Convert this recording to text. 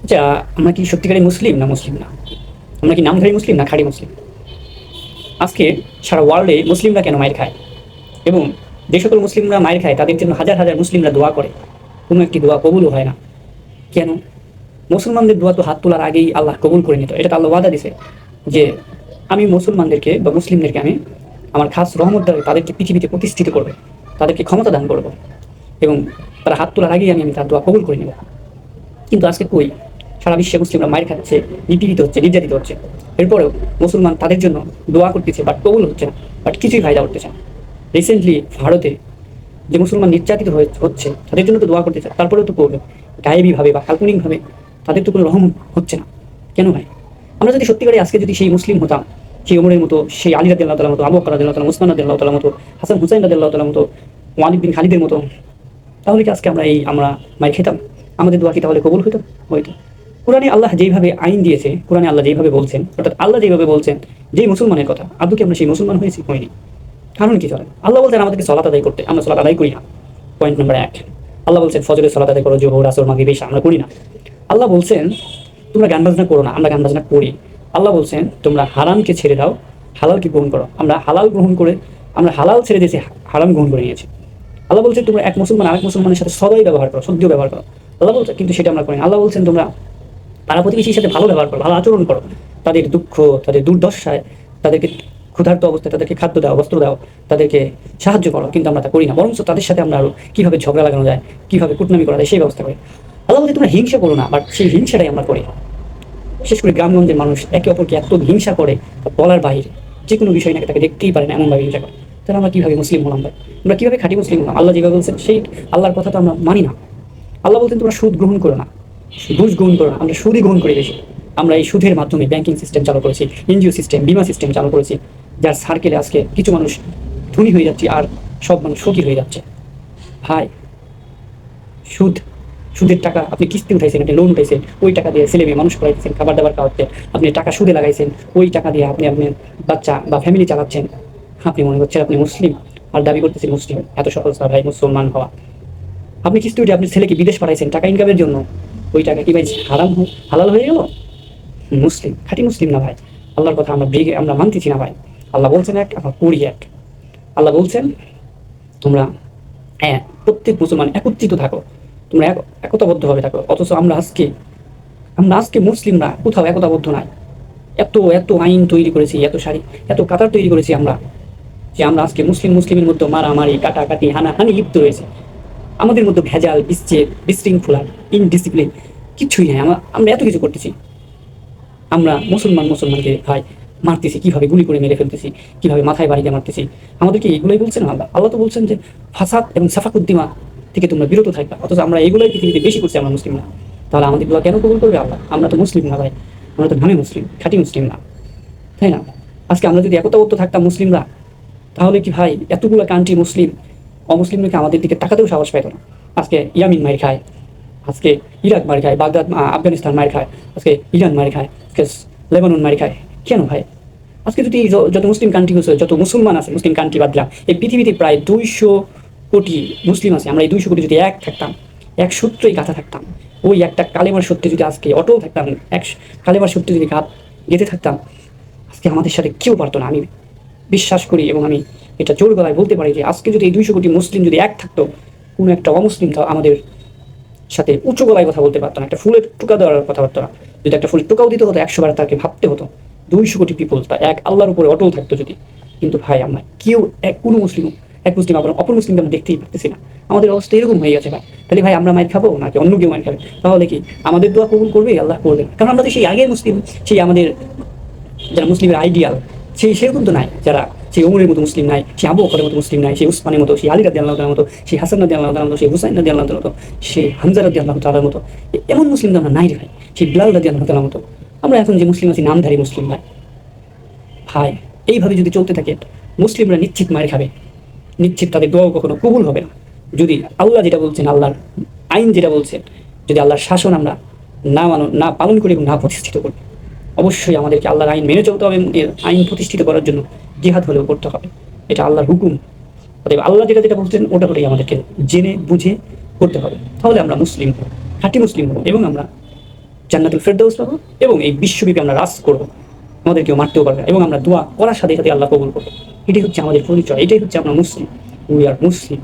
আচ্ছা, আমরা কি সত্যিকারের মুসলিম না মুসলিম না? আমরা কি নামধারী মুসলিম না খাঁটি মুসলিম? আজকে সারা ওয়ার্ল্ডে মুসলিমরা কেন মাইর খায়, এবং যে সকল মুসলিমরা মাইর খায় তাদের জন্য হাজার হাজার মুসলিমরা দোয়া করে, কোনো একটি দোয়া কবুলও হয় না কেন? মুসলমানদের দোয়া তো হাত তোলার আগেই আল্লাহ কবুল করে নিত। এটা তো আল্লাহ ওয়াদা দিছে যে আমি মুসলমানদেরকে বা মুসলিমদেরকে আমি আমার খাস রহমত দ্বারা তাদেরকে পৃথিবীতে প্রতিষ্ঠিত করবে, তাদেরকে ক্ষমতা দান করবো, এবং তারা হাত তোলার আগেই আমি তার দোয়া কবুল করে নেব। কিন্তু আজকে কই, সারা বিশ্বে মুসলিমরা মায়ের খাচ্ছে, নিপীড়িত হচ্ছে, নির্যাতিত হচ্ছে। এরপরেও মুসলমান তাদের জন্য দোয়া করতেছে, বাট কবুল হচ্ছে না, বাট কিছুই ফায়দা করতেছে না। রিসেন্টলি ভারতে যে মুসলমান নির্যাতিত হচ্ছে তাদের জন্য তো দোয়া করতেছে, তারপরেও তো করবে গায়েবীভাবে বা কাল্পনিকভাবে, তাদের তো কোনো রহম হচ্ছে না। কেন ভাই? আমরা যদি সত্যিকারে আজকে যদি সেই মুসলিম হতাম, সেই ওমরের মতো, সেই আলী রাদিয়াল্লাহু তাআলার মতো, আবু বকর রাদিয়াল্লাহু তাআলা, উসমান রাদিয়াল্লাহু তাআলার মতো, হাসান হুসাইন রাদিয়াল্লাহু তাআলার মতো, ওয়ালিদ বিন খালিদের মতো, তাহলে কি আজকে আমরা মার খেতাম? আমাদের দোয়া কি তাহলে কবুল হইতো? হইতো। কোরআনে আল্লাহ যেইভাবে আইন দিয়েছে, কোরআনে আল্লাহ যেইভাবে বলছেন, অর্থাৎ আল্লাহ যেইভাবে বলছেন, যেই মুসলমানের কথা, আদৌ কি আমরা সেই মুসলমান হয়েছি? হয়নি। কারণ কি চলেন? আল্লাহ বলছেন আমাদেরকে সলাত আদায় করতে, আমরা সলাত আদায় করি না। Point number 1। আল্লাহ বলছেন ফজরের সলাত আদায় করো, জোহর, আসর, মাগরিব, ইশা, আমরা করি না। আল্লাহ বলছেন তোমরা গান বাজনা করো না, আমরা গান বাজনা করি। আল্লাহ বলছেন তোমরা হারামকে ছেড়ে দাও, হালালকে গ্রহণ করো, আমরা হালাল গ্রহণ করে, আমরা হালাল ছেড়ে দিয়েছি, হারাম গ্রহণ করে নিয়েছি। আল্লাহ বলছেন তোমরা এক মুসলমান আরেক মুসলমানের সাথে সদাই ব্যবহার করো, সদ্য ব্যবহার করো। আল্লাহ বলছে, কিন্তু সেটা আমরা করি না। আল্লাহ বলছেন তোমরা পাড়া প্রতিবেশীর সাথে ভালো ব্যবহার করো, ভালো আচরণ করো, তাদের দুঃখ, তাদের দুর্দশায়, তাদেরকে ক্ষুধার্ত অবস্থায় তাদেরকে খাদ্য দাও, বস্ত্র দাও, তাদেরকে সাহায্য করো। কিন্তু আমরা তা করি না, বরঞ্চ তাদের সাথে আমরা আরো কিভাবে ঝগড়া লাগানো যায়, কিভাবে কুটনামি করা যায় সেই ব্যবস্থা করি। আল্লাহ বলছে তোমরা হিংসা করো না, বাট সেই হিংসাটাই আমরা করি। বিশেষ করে গ্রামগঞ্জের মানুষ একে অপরকে এত হিংসা করে, বলার বাইরে, যে কোনো বিষয় নাকি তাকে দেখতেই পারে না, এমনভাবে হিংসা করে। তাহলে আমরা কিভাবে মুসলিম হলাম ভাই? আমরা কিভাবে খাঁটি মুসলিম হলাম? আল্লাহ যেভাবে বলছেন সেই আল্লাহর কথা তো আমরা মানি না। আল্লাহ বলতেন তোমরা সুদ গ্রহণ করো না, ঘুষ গ্রহণ করো না, আমরা সুদই গ্রহণ করি বেশি। আমরা এই সুদের মাধ্যমে ব্যাংকিং সিস্টেম চালু করেছি, এনজিও সিস্টেম, বিমা সিস্টেম চালু করেছি, যার সার্কেলে আজকে কিছু মানুষ ধনী হয়ে যাচ্ছে আর সব মানুষ ফকির হয়ে যাচ্ছে। ভাই, সুদ, সুদের টাকা আপনি কিস্তি উঠাইছেন, আপনি লোন উঠাইছেন, ওই টাকা দিয়ে ছেলে মেয়ে মানুষ করাইছেন, খাবার দাবার খাওয়াচ্ছেন, আপনি টাকা সুদে লাগাইছেন, ওই টাকা দিয়ে আপনি আপনার বাচ্চা বা ফ্যামিলি চালাচ্ছেন। আপনি মনে করছেন আপনি মুসলিম আর দাবি করতেছেন মুসলিম। এত সহজ না ভাই মুসলমান হওয়া। আপনি কিস্তি উঠে আপনার ছেলেকে বিদেশ পাঠাইছেন টাকা ইনকামের জন্য, ওই টাকা কি ভাই হারাম হালাল হয়ে গেল? মুসলিম, খাঁটি মুসলিম না ভাই। আল্লাহর কথা আমরা মানতেছি না ভাই। আল্লাহ বলছেন এক, আমরা করি এক। আল্লাহ বলছেন তোমরা হ্যাঁ প্রত্যেক মুসলমান একত্রিত থাকো, তোমরা একতাবদ্ধভাবে থাকো। অথচ আমরা আজকে মুসলিমরা কোথাও একতাবদ্ধ নাই। এত এত আইন তৈরি করেছি, এত সারি, এত কাতার তৈরি করেছি আমরা, যে আমরা আজকে মুসলিমের মধ্যে মারামারি, কাটাকাটি, হানাহানি লিপ্ত রয়েছে। আমাদের মধ্যে ভেজাল, বিচ্ছেদ, বিশৃঙ্খলা, ইনডিসিপ্লিন কিছুই নাই। আমরা এত কিছু করতেছি। আমরা মুসলমানকে ভাই মারতেছি, কিভাবে গুলি করে মেরে ফেলতেছি, কিভাবে মাথায় বাড়িতে মারতেছি। আমাদেরকে এগুলোই বলছেন আল্লাহ। আল্লাহ তো বলছেন যে ফাসাদ এবং সাফাকুদ্দিমা থেকে তোমরা বিরত থাকবা। অথচ আমরা এগুলোই পৃথিবীতে বেশি করছি, আমরা মুসলিম না। তাহলে আমাদের দোয়া কেন কবুল করবে আল্লাহ? আমরা তো মুসলিম না ভাই, আমরা তো নামে মুসলিম, খাঁটি মুসলিম না, তাই না? আজকে আমরা যদি একতাবদ্ধ থাকতাম মুসলিমরা, তাহলে কি ভাই এতগুলো কান্ট্রি মুসলিম, অমুসলিমকে আমাদের দিকে তাকাতেও সাহস পাইত না। আজকে ইয়ামিন মার খায়, আজকে ইরাক মার খায়, বাগদাদ আফগানিস্তান মার খায়, আজকে ইরান মার খায়, আজকে লেবানন মার খায়। কেন ভাই? আজকে যদি যত মুসলিম কান্ট্রি আছে, যত মুসলমান আছে, মুসলিম কান্ট্রি বাদ দিলাম, এই পৃথিবীতে প্রায় 200 কোটি মুসলিম আছে। আমরা এই 200 কোটি যদি এক থাকতাম, এক সূত্রেই গাঁথা থাকতাম, ওই একটা কালেমার সত্যি যদি আজকে অটল থাকতাম, এক কালেমার সত্যি যদি গেঁথে থাকতাম, আজকে আমাদের সাথে কেউ পারতো না। আমি বিশ্বাস করি এবং আমি এটা জোর গলায় বলতে পারি যে আজকে যদি এই 200 কোটি মুসলিম যদি এক থাকতো, কোনো একটা অমুসলিম আমাদের সাথে উঁচু গলায় কথা বলতে পারতো না, একটা ফুলের টোকা দেওয়ার কথা পারতো না। যদি একটা ফুলের টোকাও দিতে হতো 100 বার তাকে ভাবতে হতো। 200 কোটি পিপল তা এক আল্লাহর উপরে অটল থাকতো যদি। কিন্তু ভাই আমরা কেউ কোনো মুসলিম, এক মুসলিম আবার অপর মুসলিমকে আমরা দেখতেই পারতেছি না। আমাদের অবস্থা এরকম হয়ে গেছে ভাই। তাহলে ভাই আমরা মাইর খাবো নাকি অন্য কেউ মাইর খাবে? তাহলে কি আমাদের দোয়া কবুল করবে? আল্লাহ করবে। কারণ আমরা তো সেই আগের মুসলিম, সেই আমাদের যারা মুসলিমের আইডিয়াল, সেরকম তো নাই। যারা সেই ওমরের মতো মুসলিম নাই, সেই আবু বকরের মতো মুসলিম নাই, সেই উসমানের মতো, সেই আলী রাদিয়াল্লাহু তাআলার মতো, সেই হাসান রাদিয়াল্লাহু তাআলার মতো, সেই হুসাইন রাদিয়াল্লাহু তাআলার মতো, সেই হামজা রাদিয়াল্লাহু তাআলার মতো, এমন মুসলিম তো আমরা নাই রে ভাই। সেই বিলাল রাদিয়াল্লাহু তাআলার মতো। আমরা এখন যে মুসলিম আছি নামধারী মুসলিম ভাই। ভাই এইভাবে যদি চলতে থাকে মুসলিমরা নিশ্চিত মার খাবে, নিশ্চিত তাদের দোয়াও কখনো কবুল হবে না। যদি আল্লাহ যেটা বলছেন, আল্লাহর আইন যেটা বলছেন, যদি আল্লাহর শাসন আমরা না পালন করি এবং না প্রতিষ্ঠিত করি, অবশ্যই আমাদেরকে আল্লাহর আইন মেনে চলতে হবে। আইন প্রতিষ্ঠিত করার জন্য জিহাদ হলেও করতে হবে, এটা আল্লাহর হুকুম। অতএব আল্লাহ যেটা বলছেন ওটা করেই আমাদেরকে জেনে বুঝে করতে হবে। তাহলে আমরা মুসলিম, খাঁটি মুসলিম হবো এবং আমরা জান্নাতুল ফেরদাউস পাবো এবং এই বিশ্বব্যাপী আমরা রাজ করবো, আমাদের কেউ মারতেও পারবে না এবং আমরা দোয়া করার সাথে সাথে আল্লাহ কবুল করবো। এটাই হচ্ছে আমাদের পরিচয়, এটাই হচ্ছে আমরা মুসলিম। We are Muslim.